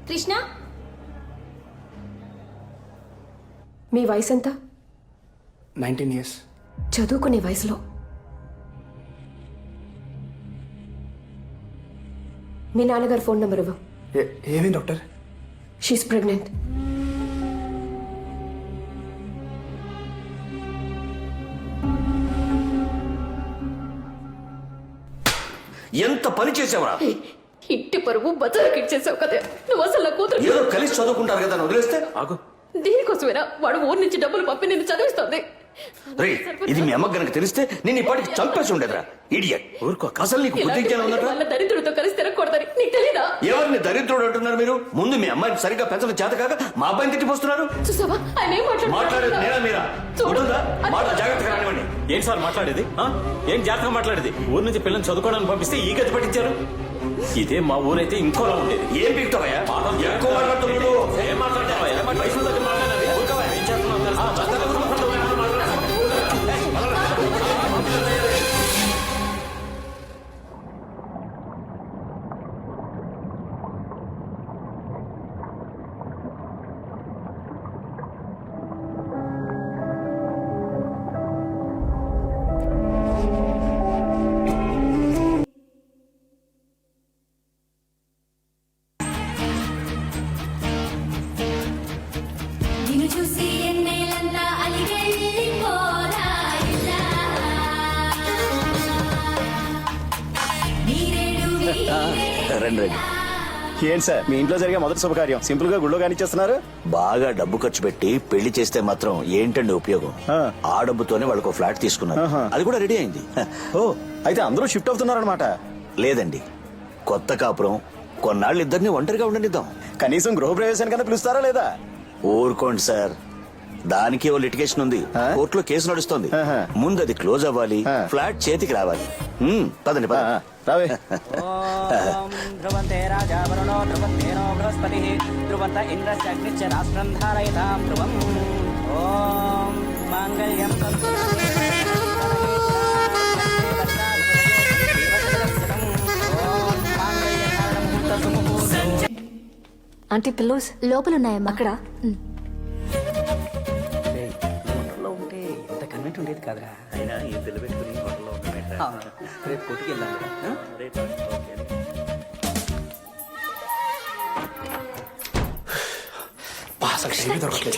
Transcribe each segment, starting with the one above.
కృష్ణ, మీ వయసు ఎంత? 19 years. చదువుకునే వయసులో మీ నాన్నగారు ఫోన్ నెంబర్ ఇవ్వు. ఏమేం డాక్టర్? She's pregnant. ఎంత పని చేసావరా? ఇంటి పరువు బజారుకి ఇచ్చేసావు కదా. నువ్వు అసలు నా కూతురు ఏదో కలిసి చదువుకుంటారు కదా, వదిలేస్తే ఆగు. దీనికోసమేనా వాడు ఊరి నుంచి డబ్బులు పంపి నిన్ను చదివిస్తుంది? రే, ఇది మీ అమ్మకి గనక తెలిస్తే నేను ఇప్పటికి చంపేసి ఉండేదిరా. ఇడియట్. ఊరుకో. అసలు నీకు బుద్ధి జ్ఞానం ఉందట? వాళ్ళ దరిద్రుడితో కలిసి తిరగకూడదని నీకు తెలీదా? ఎవరిని దరిద్రుడు అంటున్నారు మీరు? ముందు మీ అమ్మాయిని సరిగ్గా పెంచడం చేత కాక మా అబ్బాయిని తిట్టిపోస్తున్నారు. చూసావా ఆయన ఏం మాట్లాడేది నేనా మీరా? ఉంటుందా? మాట జాగ్రత్తగా రానివ్వండి. ఏం సార్ మాట్లాడేది? ఏం జాగ్రత్తగా మాట్లాడేది? ఊరు నుంచి పిల్లల్ని చదువుకోవడానికి పంపిస్తే ఈ గతి పట్టించారు. ఇదే మా ఊరైతే ఇంకోలా ఉండేది. ఏం పీకుతావయ్యా? ఎక్కువ మాట్లాడుతున్నావు. ఏం మాట్లాడతావయ్యా? వయసు దగ్గర మాట్లాడాలి. ఏం చేస్తున్నావు తెలుసా? రండి. ఏంటి సార్ మీ ఇంట్లో జరిగే మొదటి శుభకార్యం సింపుల్ గా గుళ్ళో కానిచ్చేస్తున్నారు? బాగా డబ్బు ఖర్చు పెట్టి పెళ్లి చేస్తే మాత్రం ఏంటండి ఉపయోగం? ఆ డబ్బుతోనే వాళ్ళకు ఫ్లాట్ తీసుకున్నారు. అది కూడా రెడీ అయింది. ఓ అయితే అందరూ షిఫ్ట్ అవుతున్నారనమాట. లేదండి, కొత్త కాపురం కొన్నాళ్ళు ఇద్దరిని ఒంటరిగా ఉండనిద్దాం. కనీసం గృహప్రవేశానికన్నా పిలుస్తారా లేదా? ఊరుకోండి సార్, దానికి ఓ లిటిగేషన్ ఉంది. కోర్టులో కేసు నడుస్తోంది. ముందు అది క్లోజ్ అవ్వాలి, ఫ్లాట్ చేతికి రావాలి. పదండి పద. రావే. ధ్రువంతే రాజా వరుణో ధ్రువంతేనో బృహస్పతి ధ్రువంత ఇంద్రశ్చ రాష్ట్రం ధారయతాం ధ్రువం. ఓం మాంగళ్యం ఆంటీ పిల్లోస్ లోపల ఉన్నాయమ్మా. అక్కడ ఉంటే ఎంత కన్వెంట్ ఉండేది కాదురా. రేపు కొట్టుకు వెళ్ళాలి. అసలు టీవీ దొరకట్లేదు.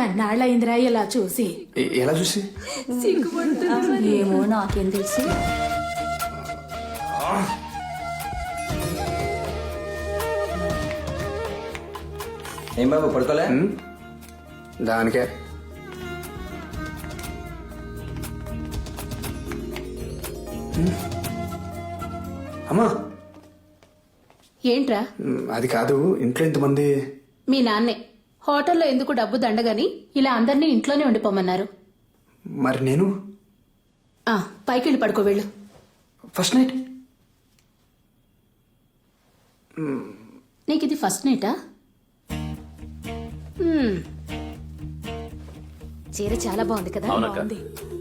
ఎన్నాళ్ళయిందిరా ఇలా చూసి? ఎలా చూసి? ఏమో నాకేం తెలుసు. ఏం బాబు పడుకోలే? దానికే అమ్మా. ఏంట్రా? అది కాదు, ఇంట్లో ఇంతమంది. మీ నాన్నే హోటల్లో ఎందుకు డబ్బు దండగని ఇలా అందరినీ ఇంట్లోనే ఉండిపోమన్నారు. మరి నేను పైకి వెళ్ళి పడుకో వెళ్ళు. ఫస్ట్ నైట్ నీకు ఇది ఫస్ట్ నైటా? చీర చాలా బాగుంది కదా. అవునక్క,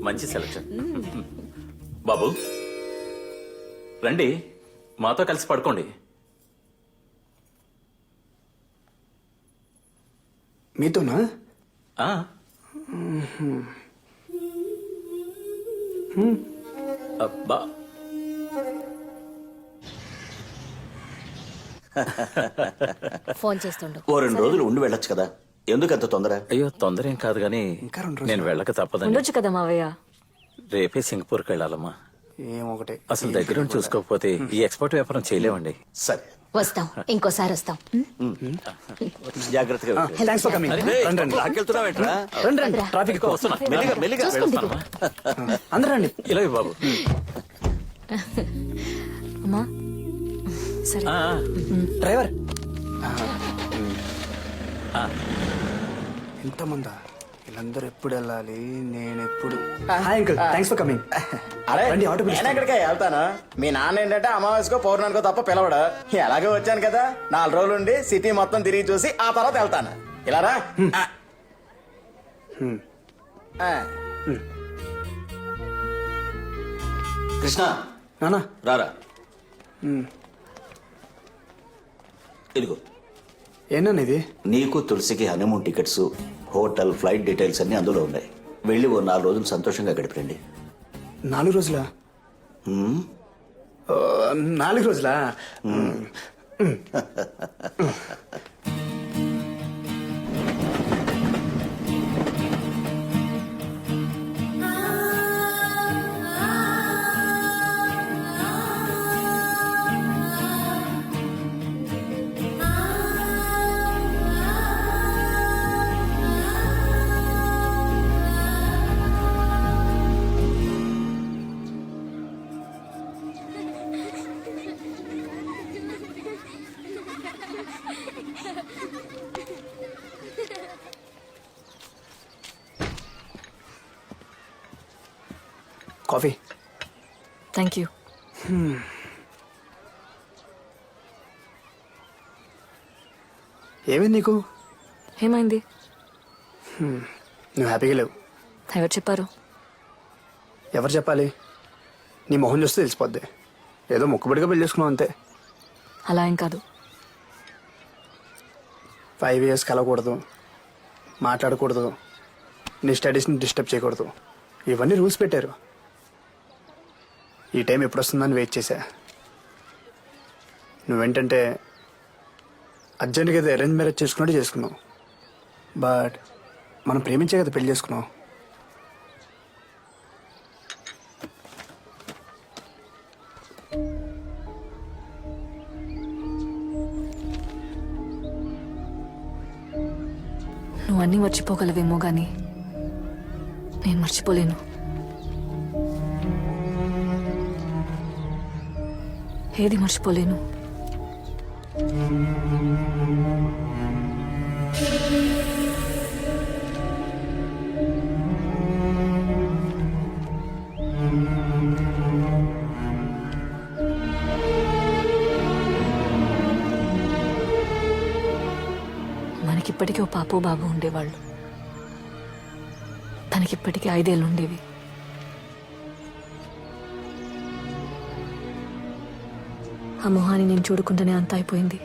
మంచి సెలక్షన్. బాబు రండి, మాతో కలిసి పడుకోండి. మీతోనా? అబ్బా, ఫోన్ చేస్తుండు. ఓ 2 రోజులు ఉండి వెళ్ళొచ్చు కదా, ఎందుకు అంత తొందర? అయ్యో తొందర ఏం కాదు గానీ నేను వెళ్ళక తప్పదండి. ఉండొచ్చు కదా మావయ్య. రేపే సింగపూర్కి వెళ్ళాలమ్మా. ఏమొకటే. అసలు దగ్గర నుంచి చూసుకోకపోతే ఈ ఎక్స్పోర్ట్ వ్యాపారం చేయలేమండి. సరే వస్తాం, ఇంకోసారి వస్తాం. జాగ్రత్తగా వెళ్ళు. Thanks for coming. లాక్కెళ్తున్నావేంట్రా? ట్రాఫిక్ వస్తున్నా. మెల్లిగా మెల్లిగా. అందరూ రండి. ఇలా ఇవ్వు బాబు. అమ్మా సరే. డ్రైవర్ ఇంతమందా? వీళ్ళందరూ ఎప్పుడు వెళ్ళాలి, నేను ఎప్పుడు? Hi uncle, thanks for coming. అరే రండి, ఆటో పిలుస్తాను. నేను ఎక్కడికే వెళ్తాను. మీ నాన్న ఏంటంటే అమావాస్యకో పౌర్ణానికో తప్ప పిలవడు. ఎలాగో వచ్చాను కదా, 4 రోజులు ఉండి సిటీ మొత్తం తిరిగి చూసి ఆ తర్వాత వెళ్తాను. ఇలా రా. కృష్ణ నానా రారా ఇదిగో ఏంటన్నా ఇది? నీకు తులసికి honeymoon tickets, hotel, flight details అన్ని అందులో ఉన్నాయి. వెళ్ళి ఓ 4 రోజులు సంతోషంగా గడిపండి. 4 రోజులా? 4 రోజులా? కాఫీ. Thank you. ఏమైంది నీకు? ఏమైంది? నువ్వు హ్యాపీగా లేవు. ఎవరు చెప్పారు? ఎవరు చెప్పాలి? నీ మొహం చూస్తే తెలిసిపోద్ది. ఏదో మొక్కుబడిగా పెళ్లి చేసుకున్నావు అంతే. అలా ఏం కాదు. 5 years కలవకూడదు, మాట్లాడకూడదు, నీ స్టడీస్ని డిస్టర్బ్ చేయకూడదు, ఇవన్నీ రూల్స్ పెట్టారు. ఈ టైం ఎప్పుడు వస్తుందని వెయిట్ చేశా. నువ్వేంటంటే అర్జెంట్గా ఏదో అరేంజ్ మ్యారేజ్ చేసుకున్నట్టు చేసుకున్నావు. బట్ మనం ప్రేమించే కదా పెళ్లి చేసుకున్నావు. నువ్వు అన్నీ మర్చిపోగలవేమో కానీ నేను మర్చిపోలేను. ఏది మర్చిపోలేను. మనకిప్పటికీ ఓ పాపో బాబు ఉండేవాళ్ళు. తనకిప్పటికీ 5 ఏళ్ళు ఉండేవి. ఆ మొహాన్ని నేను చూడకుండానే అంత అయిపోయింది.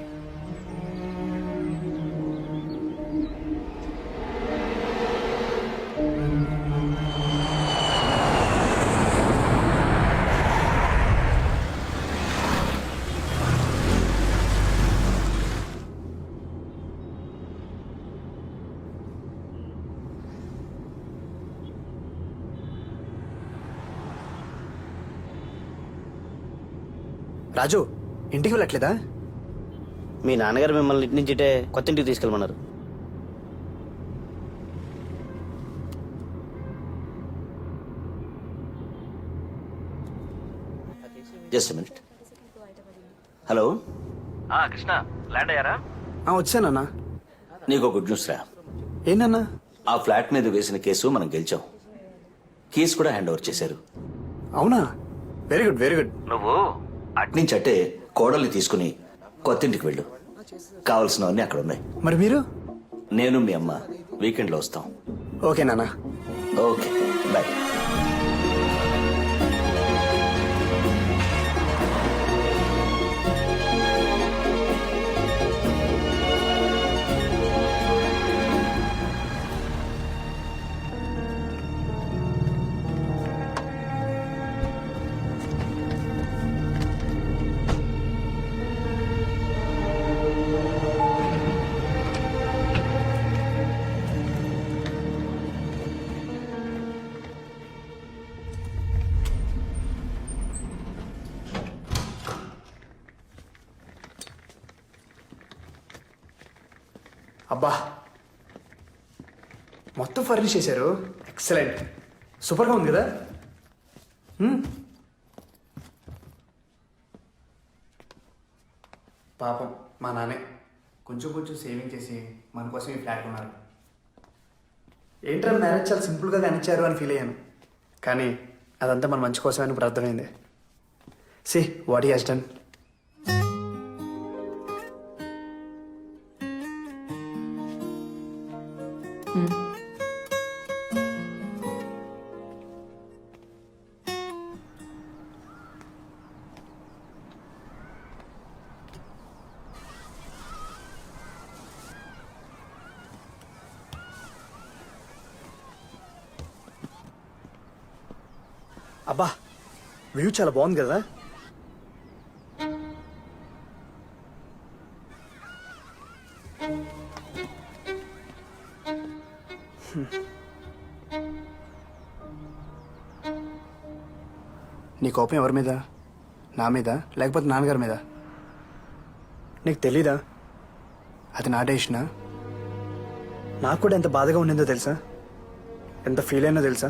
రాజు, ఇంటికి వెళ్ళట్లేదా? మీ నాన్నగారు మిమ్మల్ని ఇంటి నుంచి కొత్త ఇంటికి తీసుకెళ్ళమన్నారు. Just minute. Hello Krishna, land అయ్యారా? వచ్చానన్నా. నీకు గుడ్ న్యూస్ రా. ఏంటన్నా? ఆ ఫ్లాట్ మీద వేసిన కేసు మనం గెలిచాం. కేసు కూడా హ్యాండ్ ఓవర్ చేశారు. అవునా? Very good, very good. నువ్వు అట్నుంచి అట్టే కోడల్ని తీసుకుని కొత్తింటికి వెళ్ళు. కావలసినవన్నీ అక్కడ ఉన్నాయి. మరి మీరు? నేను మీ అమ్మ వీకెండ్లో వస్తాం. ఓకే నాన్న. Okay, bye. అబ్బా, మొత్తం ఫర్నిష్ చేశారు. ఎక్సలెంట్, సూపర్గా ఉంది కదా. పాపం మా నాన్నే కొంచెం కొంచెం సేవింగ్ చేసి మన కోసం ఈ ఫ్లాట్ కొన్నారు. ఏంట్రా మ్యారేజ్ చాలా సింపుల్గా కానిచ్చారు అని ఫీల్ అయ్యాను. కానీ అదంతా మన మంచి కోసమని ఇప్పుడు అర్థమైంది. See what he has done. అబ్బా వ్యూ చాలా బాగుంది కదా. నీ కోపం ఎవరి మీద? నా మీద లేకపోతే నాన్నగారి మీద? నీకు తెలీదా అది నా డెసిషనా? నాకు కూడా ఎంత బాధగా ఉండిందో తెలుసా, ఎంత ఫీల్ అయినా తెలుసా.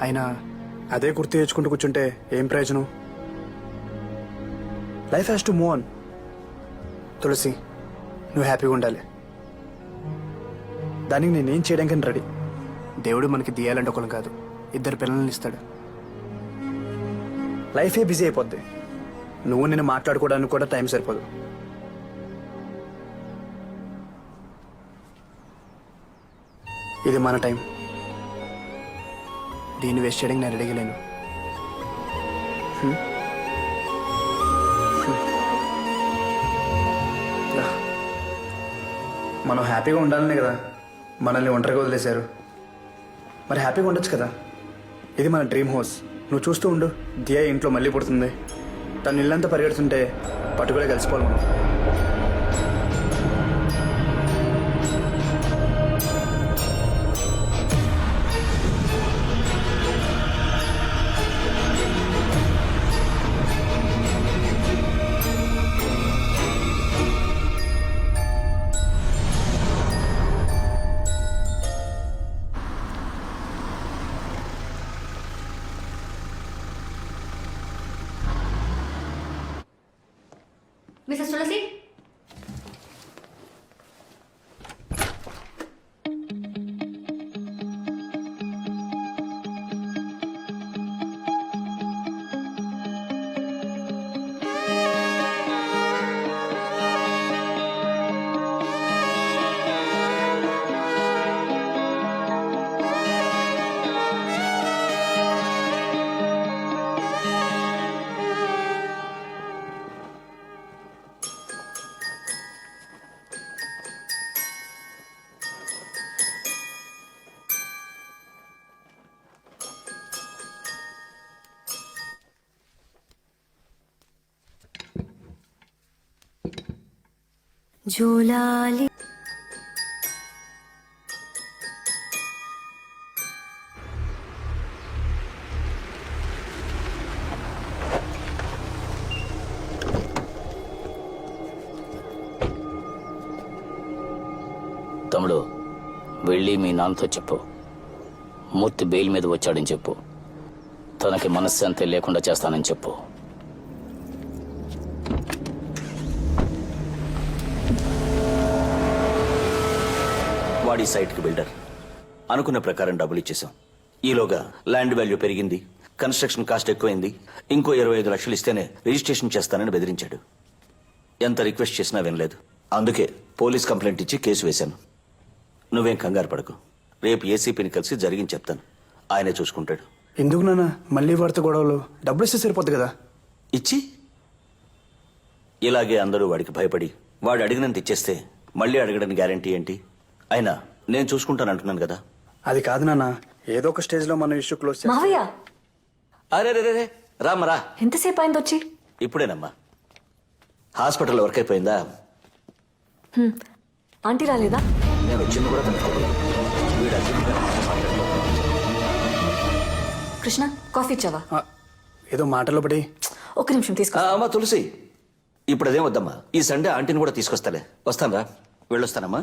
అయినా అదే గుర్తు తెచ్చుకుంటూ కూర్చుంటే ఏం ప్రయోజనం? Life has to move on. Tulasi, నువ్వు హ్యాపీగా ఉండాలి. దానికి నేనేం చేయడానికి రెడీ. దేవుడు మనకి తీయాలంటే ఒకరు కాదు, 2 పిల్లల్ని ఇస్తాడు. లైఫే బిజీ అయిపోద్ది. నువ్వు నేను మాట్లాడుకోవడానికి కూడా టైం సరిపోదు. ఇది మన టైం. దీన్ని వేస్ట్ చేయడానికి నేను రెడీగా లేను. మనం హ్యాపీగా ఉండాలనే కదా మనల్ని ఒంటరిగా వదిలేశారు. మరి హ్యాపీగా ఉండొచ్చు కదా. ఇది మన డ్రీమ్ హౌస్. నువ్వు చూస్తూ ఉండు, దియా ఇంట్లో మళ్ళీ పుడుతుంది. తను ఇల్లంతా పరిగెడుతుంటే పట్టుకునే కలిసిపోవాలి మనం. మిసెస్ తులసి, జూలాలి తమ్ముడు, వెళ్ళి మీ నాన్నతో చెప్పు, మూర్తి బెయిల్ మీద వచ్చాడని చెప్పు. తనకి మనశ్శాంతి లేకుండా చేస్తానని చెప్పు. వాడి సైట్కి బిల్డర్. అనుకున్న ప్రకారం డబ్బులు ఇచ్చేసాం. ఈలోగా ల్యాండ్ వాల్యూ పెరిగింది, కన్స్ట్రక్షన్ కాస్ట్ ఎక్కువైంది. ఇంకో 25 లక్షలు ఇస్తేనే రిజిస్ట్రేషన్ చేస్తానని బెదిరించాడు. ఎంత రిక్వెస్ట్ చేసినా వినలేదు. అందుకే పోలీస్ కంప్లైంట్ ఇచ్చి కేసు వేశాను. నువ్వేం కంగారు పడకు. రేపు ఏసీపీని కలిసి జరిగింది చెప్తాను. ఆయనే చూసుకుంటాడు. ఎందుకు నాన్న మళ్ళీ వాడితో గొడవలు? డబ్బులు ఇస్తే సరిపోద్ది కదా. ఇచ్చి ఇలాగే అందరూ వాడికి భయపడి వాడు అడిగినంత ఇచ్చేస్తే మళ్ళీ అడగడానికి గ్యారంటీ ఏంటి? అయినా నేను చూసుకుంటాను అంటున్నాను కదా. అది కాదు నాన్న, ఏదో ఒక స్టేజ్ లో మనం ఇష్యూ క్లోజ్ చేస్తాం. మావయ్య, అరే రే రే రామ్మరా. ఎంతసేపు అయింది వచ్చి? ఇప్పుడేనమ్మా. హాస్పిటల్ వర్క్ అయిపోయిందా? ఆంటీ రాలేదా? నేను వచ్చింది కూడా కనుక్కోలేదు. వీడు అర్జెంట్గా మాట్లాడలేదు. కృష్ణ, కాఫీ ఇచ్చావా? ఏదో మాటలో పడి. ఒక్క నిమిషం తీసుకో. అమ్మా తులసి, ఇప్పుడు అదేం వద్దమ్మా. ఈ సండే ఆంటీని కూడా తీసుకొస్తాలే. వస్తాను రా, వెళ్ళొస్తానమ్మా.